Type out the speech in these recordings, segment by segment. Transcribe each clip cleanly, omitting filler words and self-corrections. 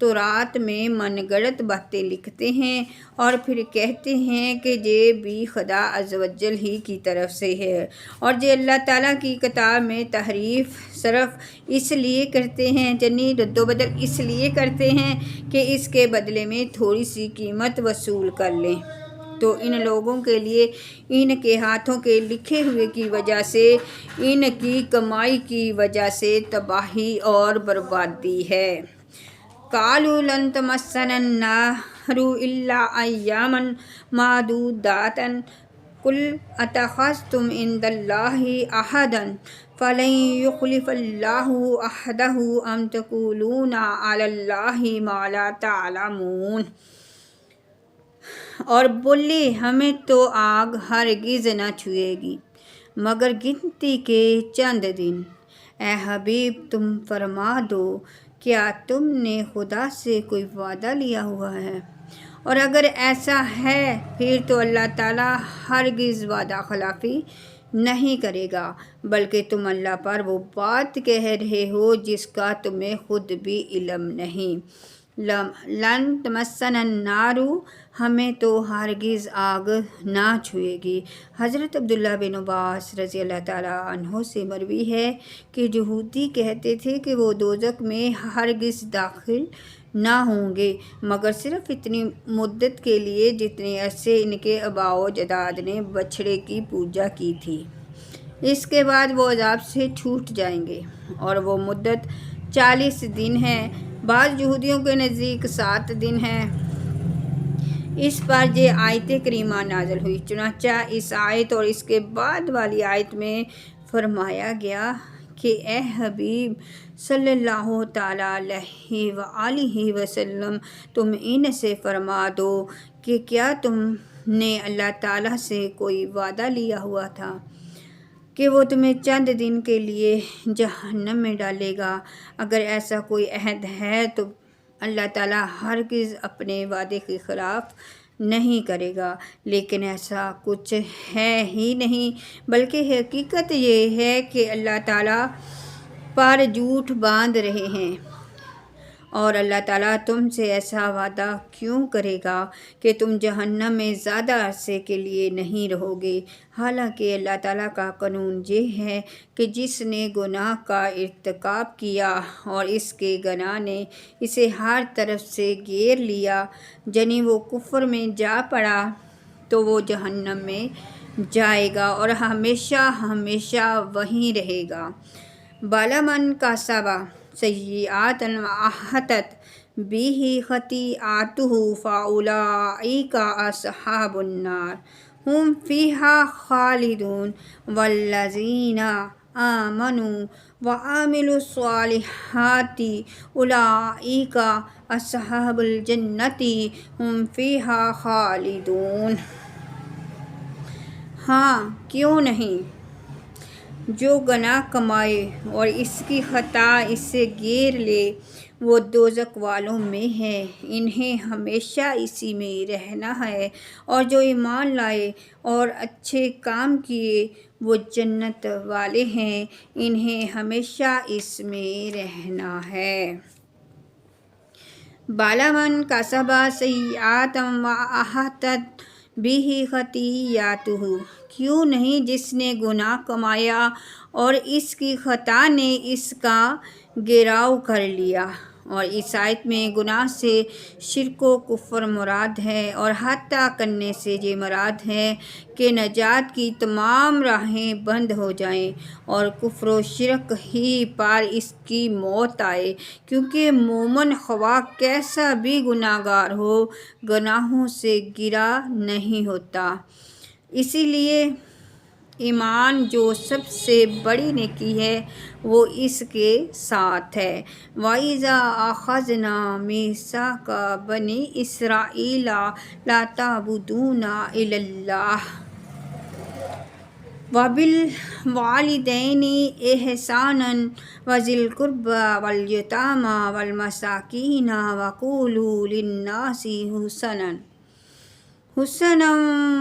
تو رات میں من گڑت باتیں لکھتے ہیں اور پھر کہتے ہیں کہ یہ بھی خدا عز و جل ہی کی طرف سے ہے، اور یہ اللہ تعالیٰ کی کتاب میں تحریف صرف اس لیے کرتے ہیں، یعنی رد و بدل اس لیے کرتے ہیں کہ اس کے بدلے میں تھوڑی سی قیمت وصول کر لیں۔ تو ان لوگوں کے لیے ان کے ہاتھوں کے لکھے ہوئے کی وجہ سے، ان کی کمائی کی وجہ سے تباہی اور بربادی ہے۔ قالوا لن تمسنا النار الا ایاما معدودات قل اتخذتم عند الله عهدا فلن يخلف الله عهده ام تقولون على الله ما لا تعلمون۔ اور بولے ہمیں تو آگ ہرگز نہ چھوئے گی مگر گنتی کے چند دن۔ اے حبیب تم فرما دو کیا تم نے خدا سے کوئی وعدہ لیا ہوا ہے؟ اور اگر ایسا ہے پھر تو اللہ تعالیٰ ہرگز وعدہ خلافی نہیں کرے گا، بلکہ تم اللہ پر وہ بات کہہ رہے ہو جس کا تمہیں خود بھی علم نہیں۔ لن تمسنا النار، ہمیں تو ہرگز آگ نہ چھوئے گی۔ حضرت عبداللہ بن عباس رضی اللہ تعالیٰ عنہ سے مروی ہے کہ یہودی کہتے تھے کہ وہ دوزخ میں ہرگز داخل نہ ہوں گے مگر صرف اتنی مدت کے لیے جتنے عرصے ان کے آباء و اجداد نے بچھڑے کی پوجا کی تھی، اس کے بعد وہ عذاب سے چھوٹ جائیں گے، اور وہ مدت 40 دن ہے، بعض یہودیوں کے نزدیک 7 دن ہے۔ اس پر یہ آیت کریمہ نازل ہوئی۔ چنانچہ اس آیت اور اس کے بعد والی آیت میں فرمایا گیا کہ اے حبیب صلی اللہ تعالیٰ علیہ وآلہ وسلم، تم ان سے فرما دو کہ کیا تم نے اللہ تعالیٰ سے کوئی وعدہ لیا ہوا تھا کہ وہ تمہیں چند دن کے لیے جہنم میں ڈالے گا؟ اگر ایسا کوئی عہد ہے تو اللہ تعالیٰ ہرگز اپنے وعدے کے خلاف نہیں کرے گا، لیکن ایسا کچھ ہے ہی نہیں، بلکہ حقیقت یہ ہے کہ اللہ تعالیٰ پر جھوٹ باندھ رہے ہیں، اور اللہ تعالیٰ تم سے ایسا وعدہ کیوں کرے گا کہ تم جہنم میں زیادہ عرصے کے لیے نہیں رہو گے؟ حالانکہ اللہ تعالیٰ کا قانون یہ ہے کہ جس نے گناہ کا ارتکاب کیا اور اس کے گناہ نے اسے ہر طرف سے گھیر لیا، یعنی وہ کفر میں جا پڑا، تو وہ جہنم میں جائے گا اور ہمیشہ ہمیشہ وہیں رہے گا۔ بالا من کسب سیئات وأحاطت به خطیئاتہ فأولئک اصحاب النار هم فیہا خالدون والذین آمنوا وعملوا الصالحات أولئک اصحاب الجنۃ هم فیہا خالدون۔ ہاں کیوں نہیں، جو گناہ کمائے اور اس کی خطا اس سے گھیر لے وہ دوزخ والوں میں ہے، انہیں ہمیشہ اسی میں رہنا ہے، اور جو ایمان لائے اور اچھے کام کیے وہ جنت والے ہیں، انہیں ہمیشہ اس میں رہنا ہے۔ بالا من کسب سیئات وأحاطت به خطیئاتہ، کیوں نہیں جس نے گناہ کمایا اور اس کی خطا نے اس کا گھیراؤ کر لیا۔ اور اس آیت میں گناہ سے شرک و کفر مراد ہے، اور حتیٰ کرنے سے یہ مراد ہے کہ نجات کی تمام راہیں بند ہو جائیں اور کفر و شرک ہی پر اس کی موت آئے، کیونکہ مومن خواہ کیسا بھی گناہ گار ہو گناہوں سے گھرا نہیں ہوتا۔ اسی لیے ایمان جو سب سے بڑی نیکی ہے وہ اس کے ساتھ ہے۔ وَإِذَا أَخَذْنَا مِيثَاقَ بَنِي إِسْرَائِيلَ لَا تَعْبُدُونَ إِلَّا اللَّهَ وَبِالْوَالِدَيْنِ إِحْسَانًا وَذِي الْقُرْبَى وَالْيَتَامَى وَالْمَسَاكِينِ وَقُولُوا لِلنَّاسِ حُسْنًا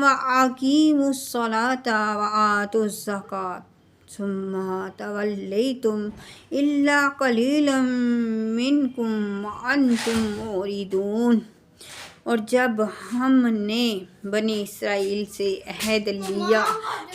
وَأَقِيمُوا الصَّلَاةَ وَآتُوا الزَّكَاةَ ثم توليتم إلا قليلا منكم وأنتم معرضون۔ اور جب ہم نے بنی اسرائیل سے عہد لیا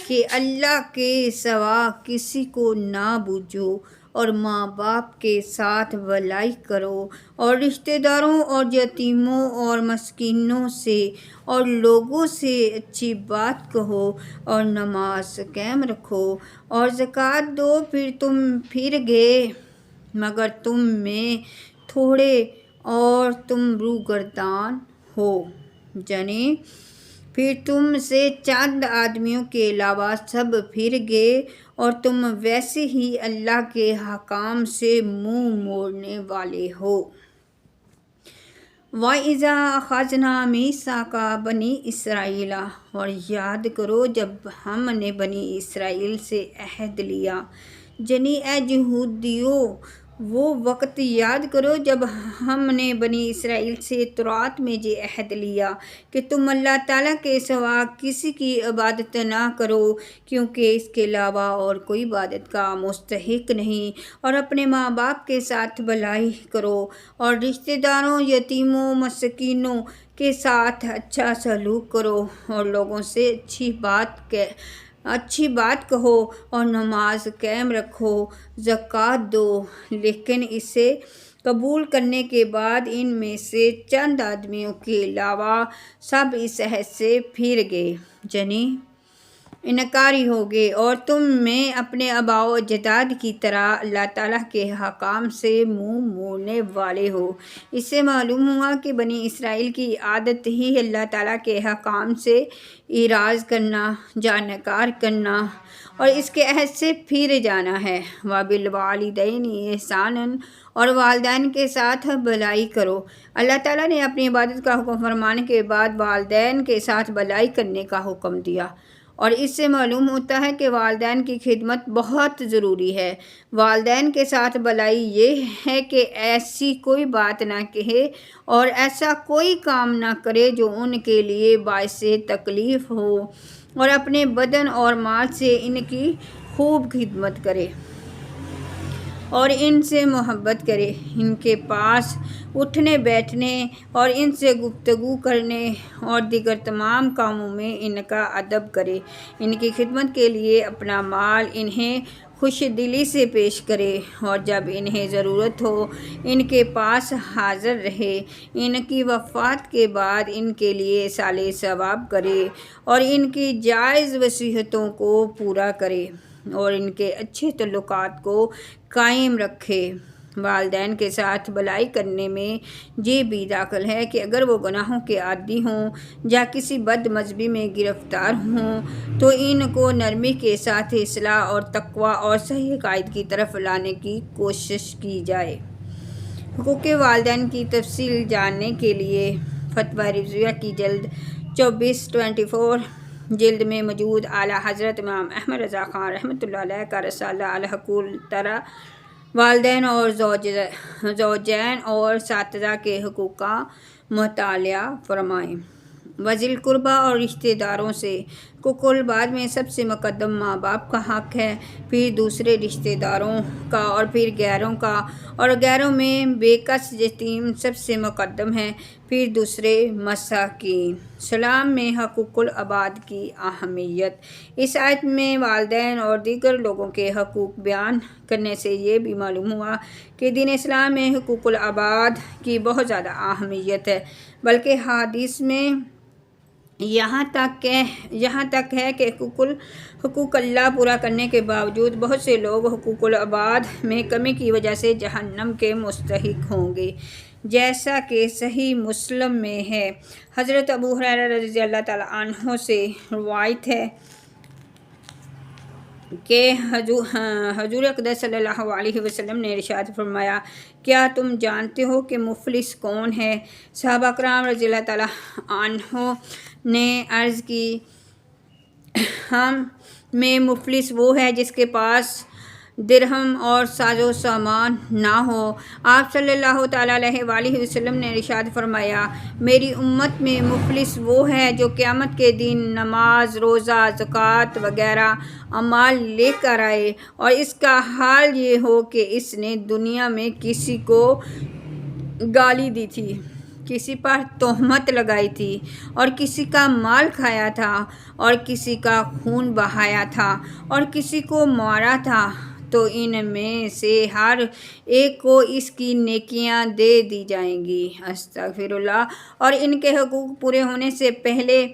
کہ اللہ کے سوا کسی کو نہ پوجو اور ماں باپ کے ساتھ بھلائی کرو اور رشتہ داروں اور یتیموں اور مسکینوں سے اور لوگوں سے اچھی بات کہو اور نماز قائم رکھو اور زکوٰۃ دو، پھر تم پھر گئے مگر تم میں تھوڑے اور تم روگردان ہو، یعنی پھر تم سے چند آدمیوں کے علاوہ سب پھر گئے اور تم ویسے ہی اللہ کے احکام سے منہ موڑنے والے ہو۔ وَإِذَا أَخَذْنَا مِيثَاقَ بَنِي إِسْرَائِيلَ، اور یاد کرو جب ہم نے بنی اسرائیل سے عہد لیا، یعنی اے یہودیوں وہ وقت یاد کرو جب ہم نے بنی اسرائیل سے تورات میں یہ عہد لیا کہ تم اللہ تعالیٰ کے سوا کسی کی عبادت نہ کرو کیونکہ اس کے علاوہ اور کوئی عبادت کا مستحق نہیں، اور اپنے ماں باپ کے ساتھ بھلائی کرو اور رشتہ داروں، یتیموں، مسکینوں کے ساتھ اچھا سلوک کرو اور لوگوں سے اچھی بات کہو اور نماز قائم رکھو، زکوٰۃ دو۔ لیکن اسے قبول کرنے کے بعد ان میں سے چند آدمیوں کے علاوہ سب اس عہد سے پھر گئے، یعنی انکاری ہو گئے، اور تم میں اپنے آباء و اجداد کی طرح اللہ تعالیٰ کے احکام سے منہ موڑنے والے ہو۔ اس سے معلوم ہوا کہ بنی اسرائیل کی عادت ہی اللہ تعالیٰ کے احکام سے اعراض کرنا، جانکار کرنا اور اس کے عہد سے پھر جانا ہے۔ وَبِالْوَالِدَيْنِ إِحْسَانًا، اور والدین کے ساتھ بھلائی کرو۔ اللہ تعالیٰ نے اپنی عبادت کا حکم فرمانے کے بعد والدین کے ساتھ بھلائی کرنے کا حکم دیا، اور اس سے معلوم ہوتا ہے کہ والدین کی خدمت بہت ضروری ہے۔ والدین کے ساتھ بھلائی یہ ہے کہ ایسی کوئی بات نہ کہے اور ایسا کوئی کام نہ کرے جو ان کے لیے باعث تکلیف ہو، اور اپنے بدن اور مال سے ان کی خوب خدمت کرے اور ان سے محبت کرے، ان کے پاس اٹھنے بیٹھنے اور ان سے گفتگو کرنے اور دیگر تمام کاموں میں ان کا ادب کرے، ان کی خدمت کے لیے اپنا مال انہیں خوش دلی سے پیش کرے، اور جب انہیں ضرورت ہو ان کے پاس حاضر رہے، ان کی وفات کے بعد ان کے لیے صالح ثواب کرے اور ان کی جائز وصیتوں کو پورا کرے اور ان کے اچھے تعلقات کو قائم رکھے۔ والدین کے ساتھ بھلائی کرنے میں یہ بھی داخل ہے کہ اگر وہ گناہوں کے عادی ہوں یا کسی بد مذہبی میں گرفتار ہوں تو ان کو نرمی کے ساتھ اصلاح اور تقویٰ اور صحیح عقائد کی طرف لانے کی کوشش کی جائے۔ حقوق والدین کی تفصیل جاننے کے لیے فتویٰ رضویہ کی جلد 24 جلد میں موجود اعلیٰ حضرت امام احمد رضا خان رحمۃ اللہ علیہ کا رسالہ الحقوق الترا والدین اور زوجین اور اساتذہ کے حقوق کا مطالعہ فرمائیں۔ وذی القربیٰ اور رشتہ داروں سے حقوق بعد میں سب سے مقدم ماں باپ کا حق ہے، پھر دوسرے رشتہ داروں کا اور پھر غیروں کا، اور غیروں میں بے کس یتیم سب سے مقدم ہے، پھر دوسرے مساکین۔ اسلام میں حقوق العباد کی اہمیت۔ اس آیت میں والدین اور دیگر لوگوں کے حقوق بیان کرنے سے یہ بھی معلوم ہوا کہ دین اسلام میں حقوق العباد کی بہت زیادہ اہمیت ہے، بلکہ حدیث میں یہاں تک ہے کہ حقوق اللہ پورا کرنے کے باوجود بہت سے لوگ حقوق العباد میں کمی کی وجہ سے جہنم کے مستحق ہوں گے، جیسا کہ صحیح مسلم میں ہے۔ حضرت ابو ہریرہ رضی اللہ تعالیٰ عنہ سے روایت ہے کہ حضور اقدس صلی اللہ علیہ وسلم نے ارشاد فرمایا، کیا تم جانتے ہو کہ مفلس کون ہے؟ صحابہ کرام رضی اللہ تعالیٰ عنہ نے عرض کی، ہم میں مفلس وہ ہے جس کے پاس درہم اور ساز و سامان نہ ہو۔ آپ صلی اللہ تعالیٰ علیہ وآلہ وسلم نے ارشاد فرمایا، میری امت میں مفلس وہ ہے جو قیامت کے دن نماز، روزہ، زکوٰۃ وغیرہ اعمال لے کر آئے اور اس کا حال یہ ہو کہ اس نے دنیا میں کسی کو گالی دی تھی، کسی پر تہمت لگائی تھی اور کسی کا مال کھایا تھا اور کسی کا خون بہایا تھا اور کسی کو مارا تھا، تو ان میں سے ہر ایک کو اس کی نیکیاں دے دی جائیں گی، استغفر اللہ، اور ان کے حقوق پورے ہونے سے پہلے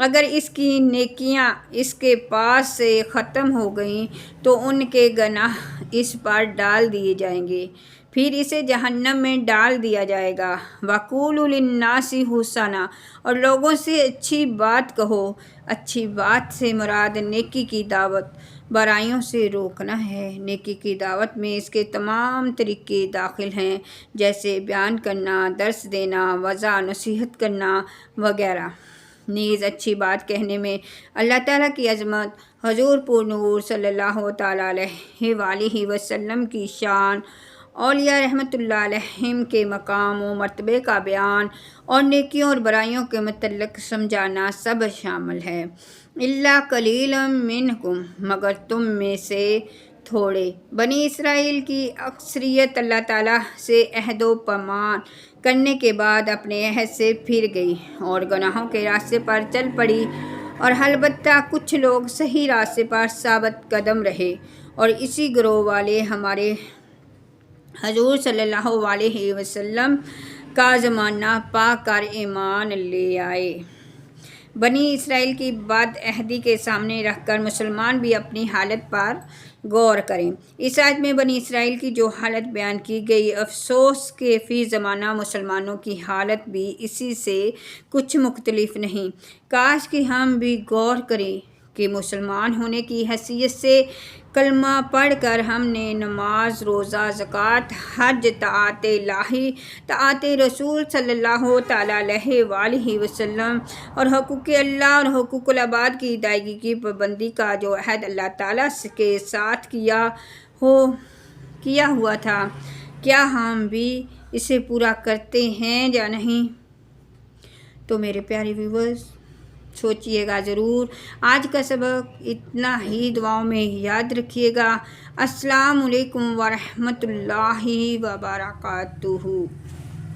اگر اس کی نیکیاں اس کے پاس سے ختم ہو گئیں تو ان کے گناہ اس پر ڈال دیے جائیں گے، پھر اسے جہنم میں ڈال دیا جائے گا۔ وَقُولُوا لِلنَّاسِ حُسْنًا، اور لوگوں سے اچھی بات کہو۔ اچھی بات سے مراد نیکی کی دعوت، برائیوں سے روکنا ہے۔ نیکی کی دعوت میں اس کے تمام طریقے داخل ہیں، جیسے بیان کرنا، درس دینا، وعظ نصیحت کرنا وغیرہ۔ نیز اچھی بات کہنے میں اللہ تعالیٰ کی عظمت، حضور پر نور صلی اللہ تعالیٰ علیہ وآلہ وسلم کی شان، اولیاء رحمۃ اللہ علیہم کے مقام و مرتبے کا بیان اور نیکیوں اور برائیوں کے متعلق سمجھانا سب شامل ہے۔ الا قلیلا منکم، مگر تم میں سے تھوڑے۔ بنی اسرائیل کی اکثریت اللہ تعالیٰ سے عہد و پیمان کرنے کے بعد اپنے عہد سے پھر گئی اور گناہوں کے راستے پر چل پڑی، اور البتہ کچھ لوگ صحیح راستے پر ثابت قدم رہے، اور اسی گروہ والے ہمارے حضور صلی اللہ علیہ وسلم کا زمانہ پا کر ایمان لے آئے۔ بنی اسرائیل کی بد عہدی کے سامنے رکھ کر مسلمان بھی اپنی حالت پر غور کریں۔ اس آیت میں بنی اسرائیل کی جو حالت بیان کی گئی، افسوس کہ فی زمانہ مسلمانوں کی حالت بھی اسی سے کچھ مختلف نہیں۔ کاش کہ ہم بھی غور کریں کہ مسلمان ہونے کی حیثیت سے کلمہ پڑھ کر ہم نے نماز، روزہ، زکوٰۃ، حج، طاعت الہی، طاعت رسول صلی اللہ تعالیٰ علیہ وآلہ وسلم اور حقوق اللہ اور حقوق العباد کی ادائیگی کی پابندی کا جو عہد اللہ تعالیٰ کے ساتھ کیا ہوا تھا، کیا ہم بھی اسے پورا کرتے ہیں یا نہیں؟ تو میرے پیارے ویورز، سوچئے گا ضرور۔ آج کا سبق اتنا ہی، دعاؤں میں یاد رکھیے گا۔ السلام علیکم ورحمۃ اللہ وبرکاتہ۔